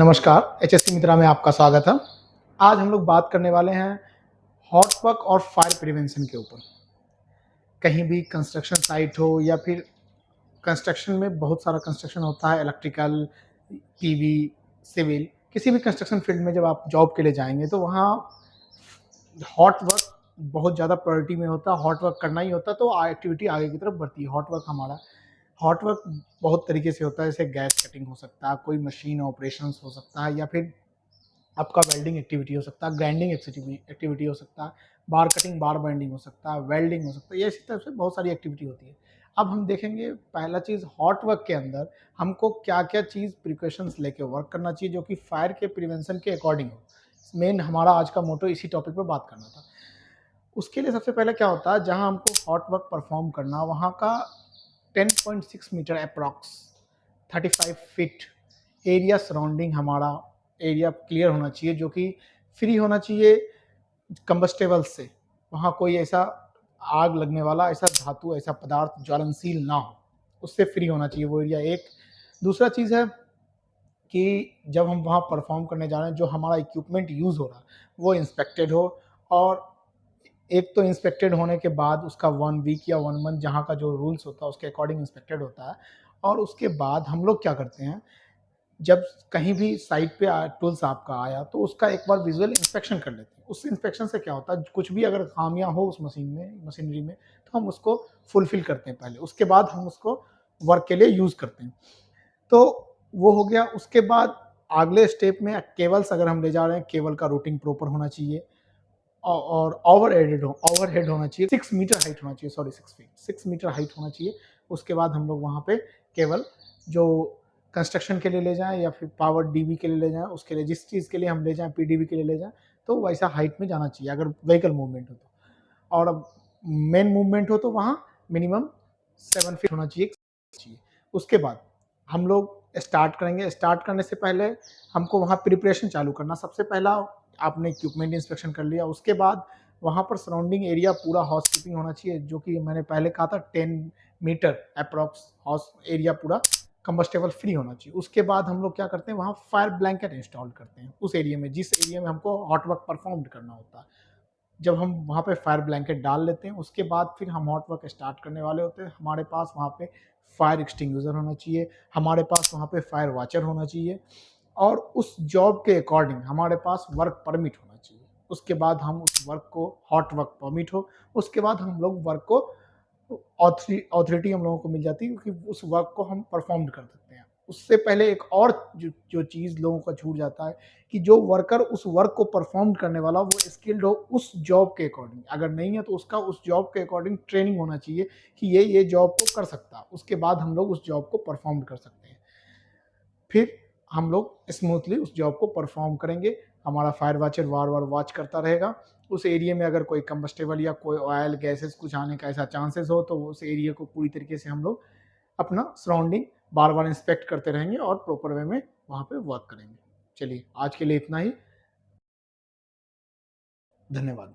नमस्कार, एचएससी मित्रा में आपका स्वागत है। आज हम लोग बात करने वाले हैं हॉट वर्क और फायर प्रिवेंशन के ऊपर। कहीं भी कंस्ट्रक्शन साइट हो या फिर कंस्ट्रक्शन में बहुत सारा कंस्ट्रक्शन होता है, इलेक्ट्रिकल, पीवी, सिविल, किसी भी कंस्ट्रक्शन फील्ड में जब आप जॉब के लिए जाएंगे तो वहाँ हॉट वर्क बहुत ज़्यादा प्रायोरिटी में होता है। हॉट वर्क करना ही होता है तो एक्टिविटी आगे की तरफ बढ़ती है। हॉट वर्क बहुत तरीके से होता है, जैसे गैस कटिंग हो सकता है, कोई मशीन ऑपरेशंस हो सकता है, या फिर आपका वेल्डिंग एक्टिविटी हो सकता है, ग्राइंडिंग एक्टिविटी हो सकता है, बार कटिंग, बार बाइंडिंग हो सकता है, वेल्डिंग हो सकता है। ये इसी तरह से बहुत सारी एक्टिविटी होती है। अब हम देखेंगे पहला चीज़, हॉट वर्क के अंदर हमको क्या क्या चीज़ प्रिकॉशंस लेके वर्क करना चाहिए जो कि फायर के प्रिवेंशन के अकॉर्डिंग हो। मेन हमारा आज का मोटो इसी टॉपिक पर बात करना था। उसके लिए सबसे पहले क्या होता है, जहाँ हमको हॉट वर्क परफॉर्म करना, वहाँ का 10.6 meter approx 35 feet area surrounding हमारा एरिया क्लियर होना चाहिए, जो कि फ्री होना चाहिए कंबस्टेबल से। वहाँ कोई ऐसा आग लगने वाला ऐसा धातु, ऐसा पदार्थ ज्वलनशील ना हो, उससे फ्री होना चाहिए वो एरिया। एक दूसरा चीज़ है कि जब हम वहाँ परफॉर्म करने जा रहे हैं, जो हमारा इक्विपमेंट यूज़ हो रहा है वो इंस्पेक्टेड हो। और एक तो इंस्पेक्टेड होने के बाद उसका 1 वीक या 1 मंथ जहाँ का जो रूल्स होता है उसके अकॉर्डिंग इंस्पेक्टेड होता है। और उसके बाद हम लोग क्या करते हैं, जब कहीं भी साइट पे टूल्स आपका आया तो उसका एक बार विजुअल इंस्पेक्शन कर लेते हैं। उस इंस्पेक्शन से क्या होता है, कुछ भी अगर खामियां हो उस मशीनरी में, तो हम उसको फुलफिल करते हैं पहले, उसके बाद हम उसको वर्क के लिए यूज़ करते हैं। तो वो हो गया। उसके बाद अगले स्टेप में केबल्स अगर हम ले जा रहे हैं, केबल का रूटिंग प्रॉपर होना चाहिए और ओवरहेड होना चाहिए। 6 मीटर हाइट होना चाहिए, सॉरी 6 फीट, 6 मीटर हाइट होना चाहिए। उसके बाद हम लोग वहाँ पे केबल जो कंस्ट्रक्शन के लिए ले जाएं या फिर पावर डीबी के लिए ले जाएं, उसके लिए जिस चीज़ के लिए हम ले जाएं, पीडीबी के लिए ले जाएं, तो वैसा हाइट में जाना चाहिए अगर व्हीकल मूवमेंट हो तो। और अब मेन मूवमेंट हो तो वहाँ मिनिमम 7 फीट होना चाहिए। उसके बाद हम लोग स्टार्ट करेंगे। स्टार्ट करने से पहले हमको वहाँ प्रिपरेशन चालू करना। सबसे पहला आपने इक्विपमेंट इंस्पेक्शन कर लिया, उसके बाद वहाँ पर सराउंडिंग एरिया पूरा हाउसकीपिंग होना चाहिए, जो कि मैंने पहले कहा था 10 मीटर अप्रॉक्स हाउस एरिया पूरा कंबस्टेबल फ्री होना चाहिए। उसके बाद हम लोग क्या करते हैं, वहाँ फायर ब्लैंकेट इंस्टॉल करते हैं उस एरिया में, जिस एरिया में हमको हॉट वर्क परफॉर्म करना होता है। जब हम वहाँ पे फायर ब्लैंकेट डाल लेते हैं, उसके बाद फिर हम हॉट वर्क स्टार्ट करने वाले होते हैं। हमारे पास वहाँ पे फायर एक्सटिंग्विशर होना चाहिए, हमारे पास वहाँ पे फायर वॉचर होना चाहिए, और उस जॉब के अकॉर्डिंग हमारे पास वर्क परमिट होना चाहिए। उसके बाद हम उस वर्क को, हॉट वर्क परमिट हो, उसके बाद हम लोग वर्क को ऑथोरिटी हम लोगों को मिल जाती है, क्योंकि उस वर्क को हम परफॉर्म कर सकते हैं। उससे पहले एक और जो चीज़ लोगों का छूट जाता है कि जो वर्कर उस वर्क को परफॉर्म करने वाला, वो स्किल्ड हो उस जॉब के अकॉर्डिंग। अगर नहीं है तो उसका उस जॉब के अकॉर्डिंग ट्रेनिंग होना चाहिए कि ये जॉब को कर सकता है। उसके बाद हम लोग उस जॉब को परफॉर्म कर सकते हैं। फिर हम लोग स्मूथली उस जॉब को परफॉर्म करेंगे। हमारा फायर वॉचर बार बार वॉच करता रहेगा। उस एरिया में अगर कोई कंबस्टेबल या कोई ऑयल गैसेस कुछ आने का ऐसा चांसेस हो, तो उस एरिया को पूरी तरीके से हम लोग अपना सराउंडिंग बार बार इंस्पेक्ट करते रहेंगे और प्रॉपर वे में वहाँ पे वर्क करेंगे। चलिए, आज के लिए इतना ही। धन्यवाद।